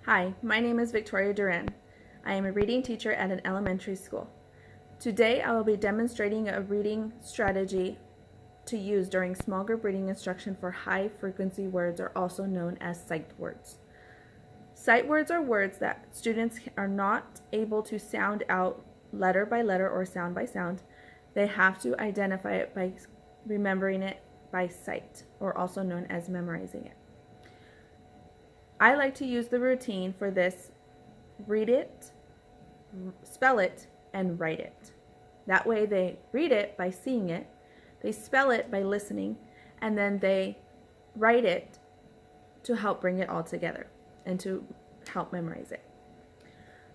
Hi, my name is Victoria Duran. I am a reading teacher at an elementary school. Today I will be demonstrating a reading strategy to use during small group reading instruction for high frequency words, or also known as sight words. Sight words are words that students are not able to sound out letter by letter or sound by sound. They have to identify it by remembering it by sight, or also known as memorizing it. I like to use the routine for this: read it, spell it, and write it. That way they read it by seeing it, they spell it by listening, and then they write it to help bring it all together and to help memorize it.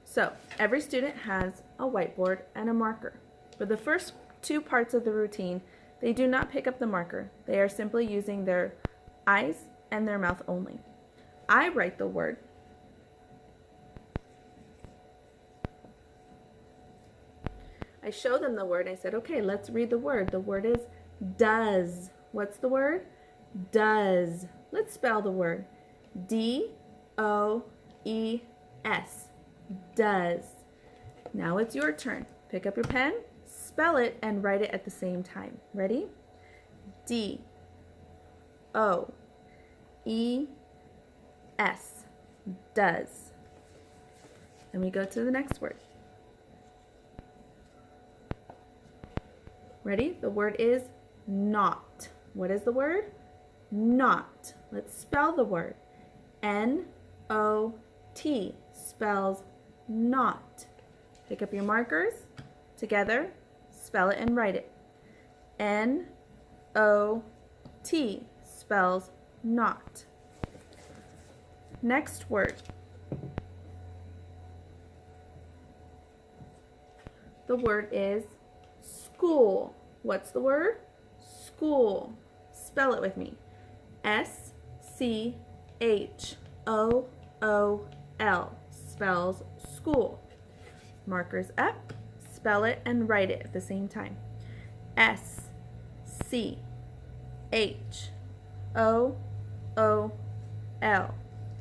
So every student has a whiteboard and a marker. For the first two parts of the routine, they do not pick up the marker. They are simply using their eyes and their mouth only. I write the word. I show them the word. I said, okay, let's read the word. The word is does. What's the word? Does. Let's spell the word. D-O-E-S. Does. Now it's your turn. Pick up your pen, spell it, and write it at the same time. Ready? D-O-E-S. Does. Then we go to the next word. Ready? The word is not. What is the word? Not. Let's spell the word. N-O-T spells not. Pick up your markers together, spell it and write it. N-O-T spells not. Next word. The word is school. What's the word? School. Spell it with me. S-C-H-O-O-L spells school. Markers up, spell it and write it at the same time. S-C-H-O-O-L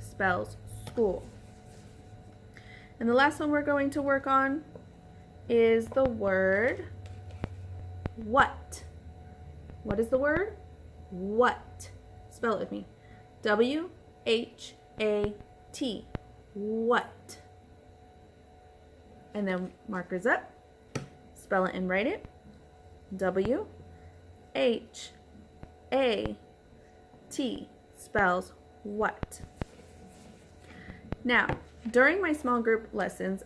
spells school. And the last one we're going to work on is the word what. What is the word? What. Spell it with me. W-H-A-T. What. And then markers up. Spell it and write it. W-H-A-T spells what. Now, during my small group lessons,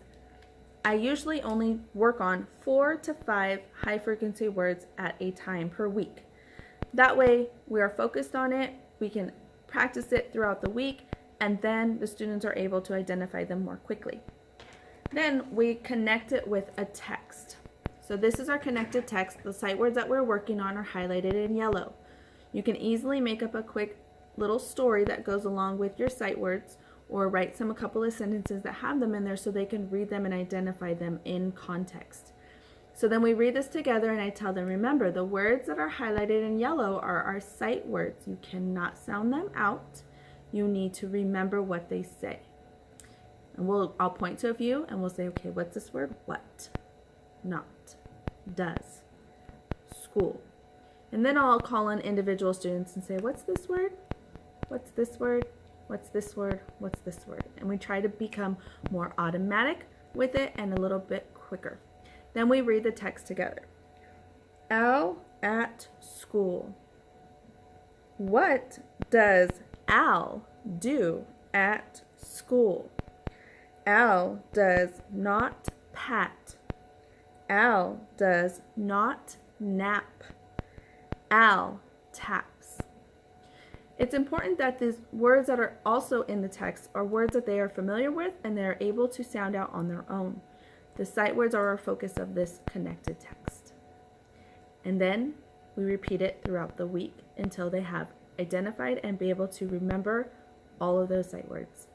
I usually only work on 4 to 5 high frequency words at a time per week. That way we are focused on it, we can practice it throughout the week, and then the students are able to identify them more quickly. Then we connect it with a text. So this is our connected text. The sight words that we're working on are highlighted in yellow. You can easily make up a quick little story that goes along with your sight words, or write a couple of sentences that have them in there so they can read them and identify them in context. So then we read this together and I tell them, remember, the words that are highlighted in yellow are our sight words. You cannot sound them out. You need to remember what they say. And I'll point to a few and we'll say, okay, what's this word? What? Not. Does. School. And then I'll call on individual students and say, what's this word? What's this word? What's this word? What's this word? And we try to become more automatic with it and a little bit quicker. Then we read the text together. Al at school. What does Al do at school? Al does not pat. Al does not nap. Al taps. It's important that these words that are also in the text are words that they are familiar with and they're able to sound out on their own. The sight words are our focus of this connected text. And then we repeat it throughout the week until they have identified and be able to remember all of those sight words.